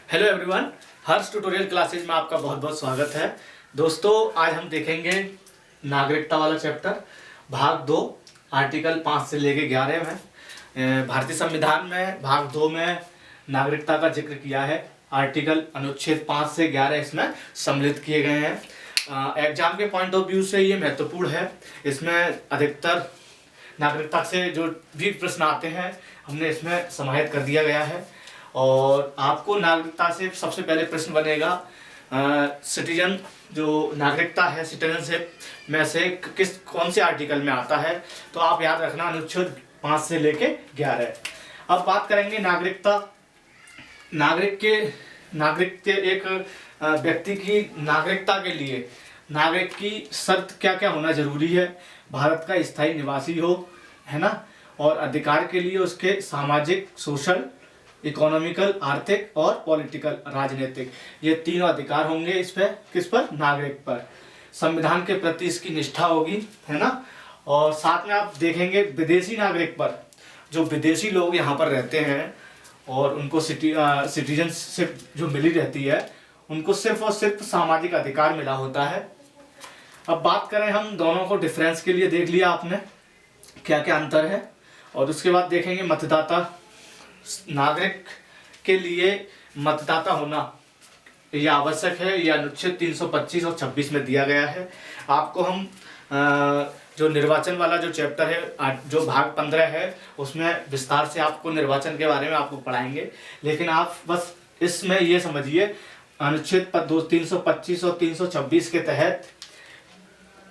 Hello everyone, हर्ष tutorial classes में आपका बहुत बहुत स्वागत है। दोस्तों, आज हम देखेंगे नागरिकता वाला चैप्टर भाग 2 आर्टिकल 5 से लेके 11 में। भारतीय संविधान में भाग 2 में नागरिकता का जिक्र किया है। आर्टिकल अनुच्छेद 5 से 11 इसमें सम्मिलित किए गए हैं। एग्जाम के पॉइंट ऑफ व्यू से ये महत्वपूर्ण है। इसमें अधिकतर नागरिकता से जो भी प्रश्न आते हैं हमने इसमें समाहित कर दिया गया है। और आपको नागरिकता से सबसे पहले प्रश्न बनेगा सिटीजन, जो नागरिकता है सिटीजनशिप में से कौन से आर्टिकल में आता है। तो आप याद रखना अनुच्छेद 5 से लेके 11। अब बात करेंगे नागरिकता। नागरिक के एक व्यक्ति की नागरिकता के लिए नागरिक की शर्त क्या क्या होना जरूरी है। भारत का स्थायी निवासी हो, है ना, और अधिकार के लिए उसके सामाजिक, सोशल, इकोनॉमिकल, आर्थिक और पॉलिटिकल, राजनीतिक, ये तीनों अधिकार होंगे। इस पर किस पर? नागरिक पर। संविधान के प्रति इसकी निष्ठा होगी, है ना। और साथ में आप देखेंगे विदेशी नागरिक पर, जो विदेशी लोग यहाँ पर रहते हैं और उनको सिटीजनशिप जो मिली रहती है, उनको सिर्फ और सिर्फ सामाजिक अधिकार मिला होता है। अब बात करें हम दोनों को डिफरेंस के लिए, देख लिया आपने क्या क्या अंतर है। और उसके बाद देखेंगे मतदाता। नागरिक के लिए मतदाता होना यह आवश्यक है, यह अनुच्छेद 325 और 26 में दिया गया है। आपको हम जो निर्वाचन वाला जो चैप्टर है, जो भाग 15 है, उसमें विस्तार से आपको निर्वाचन के बारे में आपको पढ़ाएंगे। लेकिन आप बस इसमें ये समझिए, अनुच्छेद 325 और 326 के तहत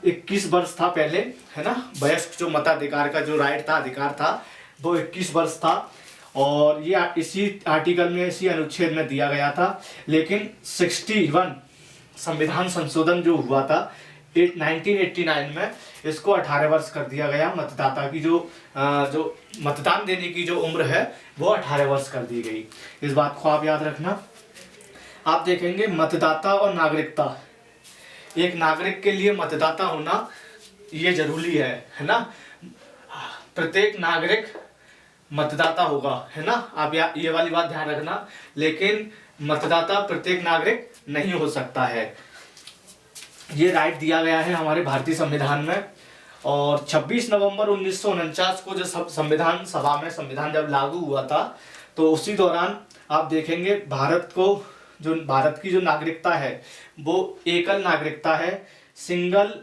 21 वर्ष था पहले, है ना। वयस्क जो मताधिकार का जो राइट था, अधिकार था, वो 21 वर्ष था। और ये इसी आर्टिकल में, इसी अनुच्छेद में दिया गया था। लेकिन 61 संविधान संशोधन जो हुआ था 1989 में, इसको 18 वर्ष कर दिया गया। मतदाता की जो मतदान देने की जो उम्र है वो 18 वर्ष कर दी गई। इस बात को आप याद रखना। आप देखेंगे मतदाता और नागरिकता। एक नागरिक के लिए मतदाता होना ये जरूरी है ना। प्रत्येक नागरिक मतदाता होगा, है ना। आप ये वाली बात ध्यान रखना। लेकिन मतदाता प्रत्येक नागरिक नहीं हो सकता है। ये राइट दिया गया है हमारे भारतीय संविधान में। और 26 नवंबर 1949 को जो संविधान सभा में संविधान जब लागू हुआ था, तो उसी दौरान आप देखेंगे भारत की जो नागरिकता है वो एकल नागरिकता है। सिंगल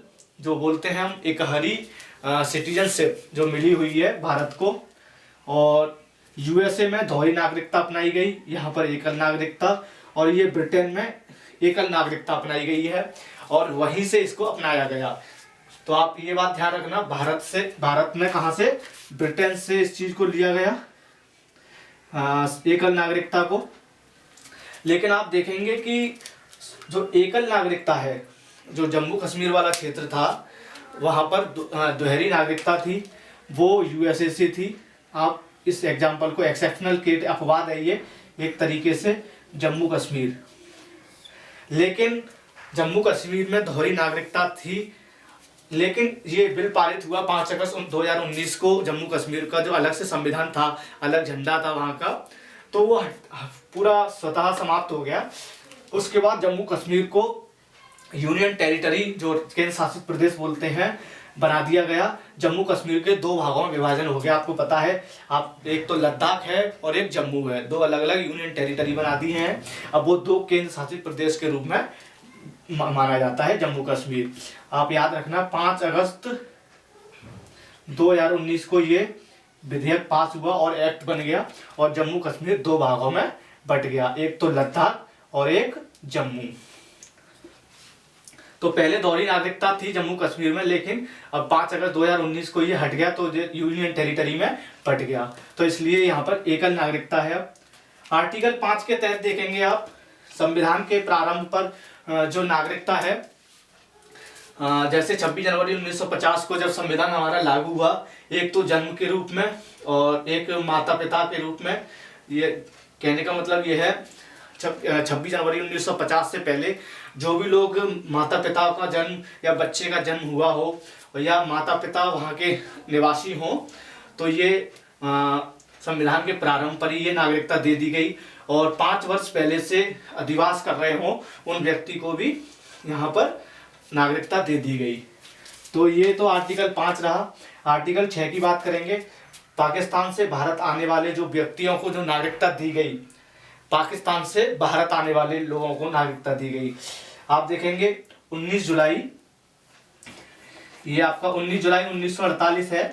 जो बोलते हैं हम, एकहरी सिटीजनशिप जो मिली हुई है भारत को। और यूएसए में दोहरी नागरिकता अपनाई गई, यहाँ पर एकल नागरिकता। और ये ब्रिटेन में एकल नागरिकता अपनाई गई है और वहीं से इसको अपनाया गया। तो आप ये बात ध्यान रखना, भारत में कहाँ से? ब्रिटेन से इस चीज को लिया गया, एकल नागरिकता को। लेकिन आप देखेंगे कि जो एकल नागरिकता है, जो जम्मू कश्मीर वाला क्षेत्र था, वहाँ पर दोहरी नागरिकता थी, वो यूएसए से थी। आप इस एग्जाम्पल को, एक्सेप्शनल केस अपवाद है ये एक तरीके से, जम्मू कश्मीर। लेकिन जम्मू कश्मीर में दोहरी नागरिकता थी। लेकिन ये बिल पारित हुआ 5 अगस्त 2019 को। जम्मू कश्मीर का जो अलग से संविधान था, अलग झंडा था वहाँ का, तो वो पूरा स्वतः समाप्त हो गया। उसके बाद जम्मू कश्मीर को यूनियन टेरिटरी, जो केंद्र शासित प्रदेश बोलते हैं, बना दिया गया। जम्मू कश्मीर के 2 भागों में विभाजन हो गया। आपको पता है, आप एक तो लद्दाख है और एक जम्मू है, 2 अलग अलग यूनियन टेरिटरी बना दी हैं। अब वो 2 केंद्र शासित प्रदेश के रूप में माना जाता है जम्मू कश्मीर। आप याद रखना, 5 अगस्त 2019 को ये विधेयक पास हुआ और एक्ट बन गया और जम्मू कश्मीर 2 भागों में बट गया, एक तो लद्दाख और एक जम्मू। तो पहले दोहरी नागरिकता थी जम्मू कश्मीर में, लेकिन अब 5 अगस्त 2019 को ये हट गया, तो यूनियन टेरिटरी में बट गया। तो इसलिए यहाँ पर एकल नागरिकता है। आर्टिकल 5 के तहत देखेंगे आप, संविधान के प्रारंभ पर जो नागरिकता है, जैसे 26 जनवरी 1950 को जब संविधान हमारा लागू हुआ, एक तो जन्म के रूप में और एक माता पिता के रूप में। ये कहने का मतलब ये है, 26 जनवरी 1950 से पहले जो भी लोग माता पिता का जन्म या बच्चे का जन्म हुआ हो या माता पिता वहाँ के निवासी हों, तो ये संविधान के प्रारंभ पर ही ये नागरिकता दे दी गई। और 5 वर्ष पहले से अधिवास कर रहे हों उन व्यक्ति को भी यहाँ पर नागरिकता दे दी गई। तो ये तो आर्टिकल 5 रहा। आर्टिकल 6 की बात करेंगे। पाकिस्तान से भारत आने वाले जो व्यक्तियों को जो नागरिकता दी गई, पाकिस्तान से भारत आने वाले लोगों को नागरिकता दी गई। आप देखेंगे 19 जुलाई, ये आपका 19 जुलाई 1948 है।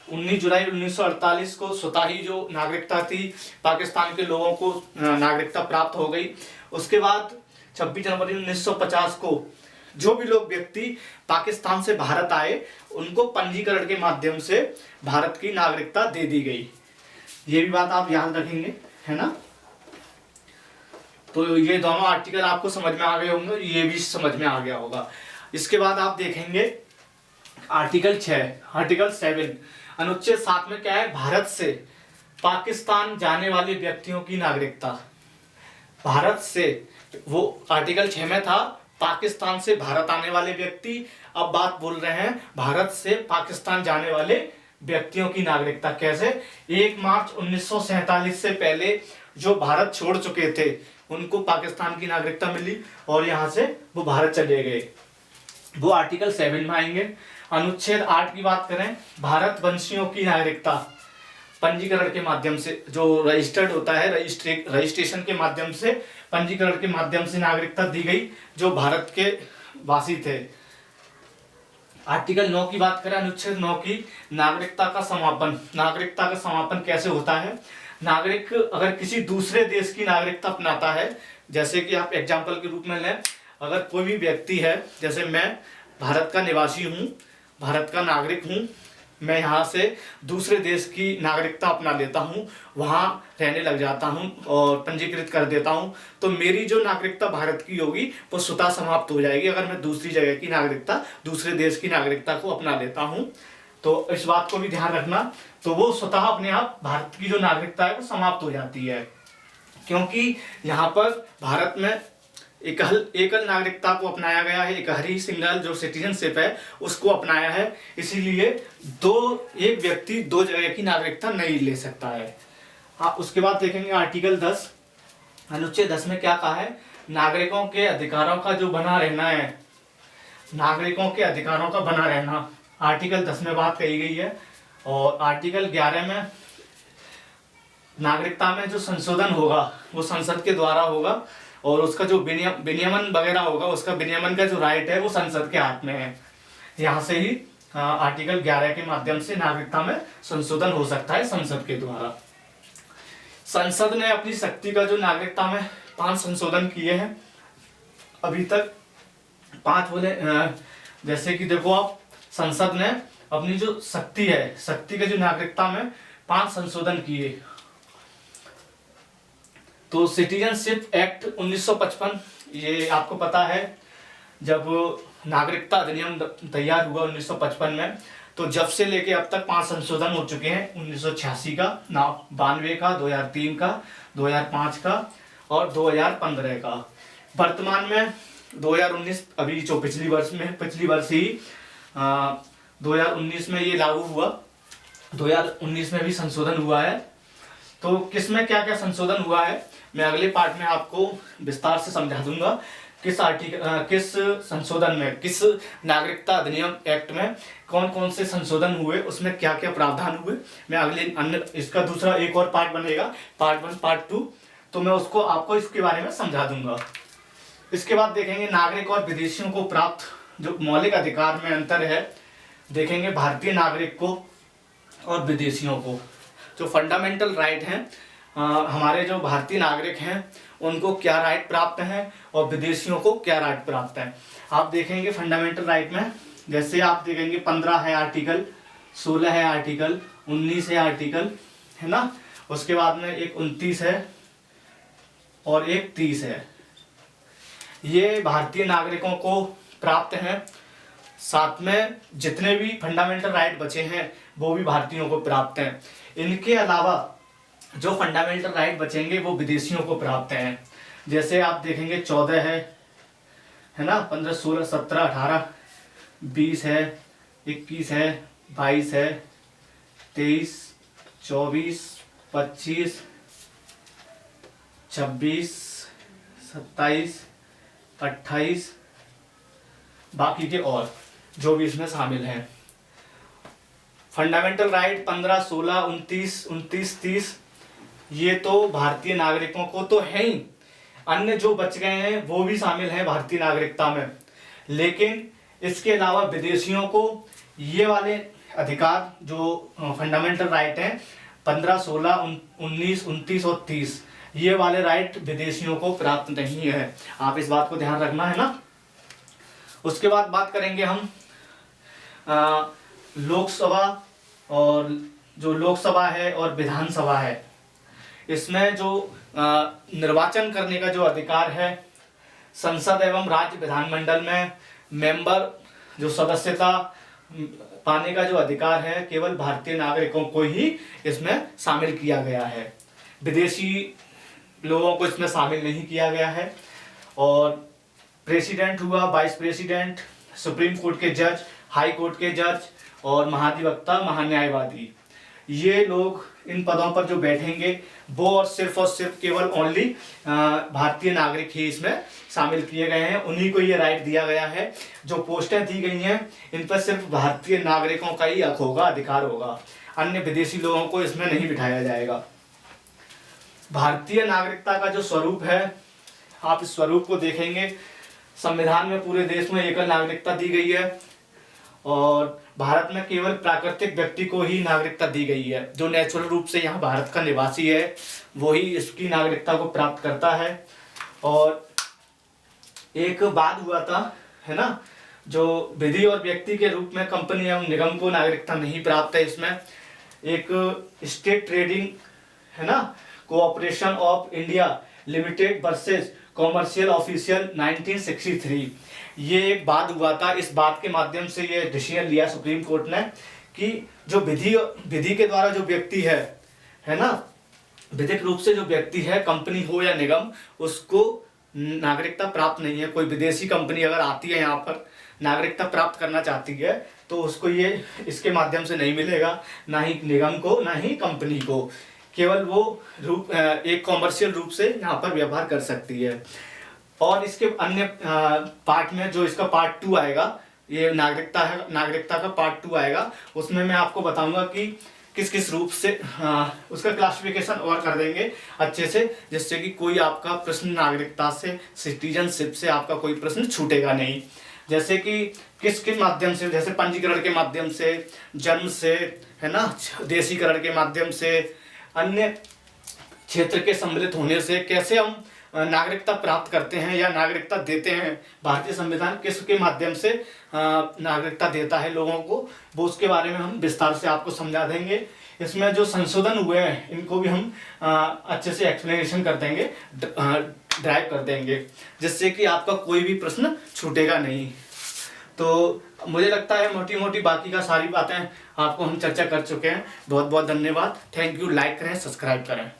19 जुलाई 1948 को स्वतः ही जो नागरिकता थी पाकिस्तान के लोगों को नागरिकता प्राप्त हो गई। उसके बाद 26 जनवरी 1950 को जो भी लोग व्यक्ति पाकिस्तान से भारत आए उनको पंजीकरण के माध्यम से भारत की नागरिकता दे दी गई। ये भी बात आप याद रखेंगे, है ना। तो ये दोनों आर्टिकल आपको समझ में आ गए होंगे, ये भी समझ में आ गया होगा। इसके बाद आप देखेंगे आर्टिकल 6, आर्टिकल 7, अनुच्छेद 7 में क्या है, भारत से पाकिस्तान जाने वाले व्यक्तियों की नागरिकता। भारत से, वो आर्टिकल 6 में था पाकिस्तान से भारत आने वाले व्यक्ति, अब बात बोल रहे हैं भारत से पाकिस्तान जाने वाले व्यक्तियों की नागरिकता। कैसे, 1 मार्च 1947 से पहले जो भारत छोड़ चुके थे उनको पाकिस्तान की नागरिकता मिली और यहां से वो भारत चले गए, वो आर्टिकल 7 में आएंगे। अनुच्छेद 8 की बात करें, भारत वंशियों की नागरिकता पंजीकरण के माध्यम से, जो रजिस्टर्ड होता है रजिस्ट्रेशन के माध्यम से, पंजीकरण के माध्यम से नागरिकता दी गई जो भारत के वासी थे। आर्टिकल 9 की बात करें, अनुच्छेद 9 की, नागरिकता का समापन। नागरिकता का समापन कैसे होता है, नागरिक अगर किसी दूसरे देश की नागरिकता अपनाता है, जैसे कि आप एग्जाम्पल के रूप में लें, अगर कोई भी व्यक्ति है, जैसे मैं भारत का निवासी हूँ, भारत का नागरिक हूँ, मैं यहाँ से दूसरे देश की नागरिकता अपना लेता हूँ, वहाँ रहने लग जाता हूँ और पंजीकृत कर देता हूँ, तो मेरी जो नागरिकता भारत की होगी वो स्वतः समाप्त हो जाएगी अगर मैं दूसरी जगह की नागरिकता, दूसरे देश की नागरिकता को अपना लेता हूँ। तो इस बात को भी ध्यान रखना, तो वो स्वतः अपने आप भारत की जो नागरिकता है वो समाप्त हो जाती है, क्योंकि यहाँ पर भारत में एकल नागरिकता को अपनाया गया है, एकहरी सिंगल जो सिटीजनशिप है उसको अपनाया है, इसीलिए एक व्यक्ति 2 जगह की नागरिकता नहीं ले सकता है। हाँ, उसके बाद देखेंगे आर्टिकल 10, अनुच्छेद 10 में क्या कहा है, नागरिकों के अधिकारों का जो बना रहना है, नागरिकों के अधिकारों का बना रहना, आर्टिकल 10 में बात कही गई है। और आर्टिकल 11 में नागरिकता में जो संशोधन होगा वो संसद के द्वारा होगा और उसका जो विनियमन वगैरह होगा, उसका विनियमन का जो राइट है वो संसद के हाथ में है। यहाँ से ही आर्टिकल 11 के माध्यम से नागरिकता में संशोधन हो सकता है संसद के द्वारा। संसद ने अपनी शक्ति का जो नागरिकता में 5 संशोधन किए हैं अभी तक, 5 बोले, जैसे कि देखो आप, संसद ने अपनी जो शक्ति है, शक्ति के जो नागरिकता में 5 संशोधन किए। तो सिटीजनशिप एक्ट 1955, ये आपको पता है, जब नागरिकता अधिनियम तैयार हुआ 1955 में, तो जब से लेके अब तक 5 संशोधन हो चुके हैं। 1986 का, 92 का, 2003 का, 2005 का और 2015 का। वर्तमान में 2019, अभी जो पिछली वर्ष ही 2019 में ये लागू हुआ, 2019 में भी संशोधन हुआ है। तो किसमें क्या क्या संशोधन हुआ है मैं अगले पार्ट में आपको विस्तार से समझा दूंगा। किस संशोधन में, किस नागरिकता अधिनियम एक्ट में कौन कौन से संशोधन हुए, उसमें क्या क्या प्रावधान हुए, मैं अगले इसका दूसरा एक और पार्ट बनेगा, पार्ट 1 पार्ट 2, तो मैं उसको आपको इसके बारे में समझा दूंगा। इसके बाद देखेंगे नागरिक और विदेशियों को प्राप्त जो मौलिक अधिकार में अंतर है, देखेंगे भारतीय नागरिक को और विदेशियों को जो फंडामेंटल राइट हैं, हमारे जो भारतीय नागरिक हैं उनको क्या राइट प्राप्त हैं और विदेशियों को क्या राइट प्राप्त हैं। आप देखेंगे फंडामेंटल राइट में, जैसे आप देखेंगे 15 है आर्टिकल, 16 है आर्टिकल, 19 है आर्टिकल, है ना। उसके बाद में एक 29 है और एक 30 है, ये भारतीय नागरिकों को प्राप्त हैं। साथ में जितने भी फंडामेंटल राइट बचे हैं वो भी भारतीयों को प्राप्त हैं। इनके अलावा जो फंडामेंटल राइट बचेंगे वो विदेशियों को प्राप्त हैं। जैसे आप देखेंगे 14 है ना, 15, 16, 17, 18, 20 है, 21 है, 22 है, 23, 24, 25, 26, 27, 28, बाकी के और जो भी इसमें शामिल हैं। फंडामेंटल राइट 15, 16, 29, 30 ये तो भारतीय नागरिकों को तो है ही, अन्य जो बच गए हैं वो भी शामिल हैं भारतीय नागरिकता में। लेकिन इसके अलावा विदेशियों को ये वाले अधिकार जो फंडामेंटल राइट हैं 15, 16, 19, 29 और 30 ये वाले राइट विदेशियों को प्राप्त नहीं है। आप इस बात को ध्यान रखना है ना। उसके बाद बात करेंगे हम लोकसभा, और जो लोकसभा है और विधानसभा है, इसमें जो निर्वाचन करने का जो अधिकार है, संसद एवं राज्य विधानमंडल में मेंबर जो सदस्यता पाने का जो अधिकार है केवल भारतीय नागरिकों को ही इसमें शामिल किया गया है, विदेशी लोगों को इसमें शामिल नहीं किया गया है। और प्रेसिडेंट हुआ, वाइस प्रेसिडेंट, सुप्रीम कोर्ट के जज, हाई कोर्ट के जज और महाधिवक्ता, महान्यायवादी, ये लोग इन पदों पर जो बैठेंगे वो और सिर्फ केवल ओनली भारतीय नागरिक ही इसमें शामिल किए गए हैं। उन्हीं को ये राइट दिया गया है। जो पोस्टें दी गई हैं इन पर सिर्फ भारतीय नागरिकों का ही हक होगा, अधिकार होगा, अन्य विदेशी लोगों को इसमें नहीं बिठाया जाएगा। भारतीय नागरिकता का जो स्वरूप है, आप इस स्वरूप को देखेंगे, संविधान में पूरे देश में एकल नागरिकता दी गई है और भारत में केवल प्राकृतिक व्यक्ति को ही नागरिकता दी गई है। जो नेचुरल रूप से यहाँ भारत का निवासी है वही इसकी नागरिकता को प्राप्त करता है। और एक बात हुआ था, है ना, जो विधि और व्यक्ति के रूप में कंपनी एवं निगम को नागरिकता नहीं प्राप्त है। इसमें एक स्टेट ट्रेडिंग, है ना, cooperation of India limited versus commercial official 1963, ये एक बात हुआ था। इस बात के माध्यम से ये डिसीजन लिया सुप्रीम कोर्ट ने कि जो विधि के द्वारा जो व्यक्ति है ना, विधिक रूप से जो व्यक्ति है, कंपनी हो या निगम, उसको नागरिकता प्राप्त नहीं है। कोई विदेशी कंपनी अगर आती है यहाँ पर नागरिकता प्राप्त करना चाहती है तो उसको ये इसके माध्यम से नहीं मिलेगा, ना ही निगम को ना ही कंपनी को। केवल वो एक कॉमर्शियल रूप से यहाँ पर व्यवहार कर सकती है। और इसके अन्य पार्ट में जो इसका पार्ट 2 आएगा, ये नागरिकता का पार्ट 2 आएगा, उसमें मैं आपको बताऊंगा कि किस किस रूप से उसका क्लासिफिकेशन और कर देंगे अच्छे से, जिससे कि कोई आपका प्रश्न नागरिकता से, सिटीजनशिप से आपका कोई प्रश्न छूटेगा नहीं। जैसे कि किसके माध्यम से, जैसे पंजीकरण के माध्यम से, जन्म से, है ना, देशीकरण के माध्यम से, अन्य क्षेत्र के सम्मिलित होने से कैसे हम नागरिकता प्राप्त करते हैं या नागरिकता देते हैं, भारतीय संविधान किसके माध्यम से नागरिकता देता है लोगों को, वो उसके बारे में हम विस्तार से आपको समझा देंगे। इसमें जो संशोधन हुए हैं इनको भी हम अच्छे से एक्सप्लेनेशन कर देंगे, ड्राइव कर देंगे, जिससे कि आपका कोई भी प्रश्न छूटेगा नहीं। तो मुझे लगता है मोटी मोटी बाकी का सारी बातें आपको हम चर्चा कर चुके हैं। बहुत बहुत धन्यवाद। Thank you. लाइक करें, सब्सक्राइब करें।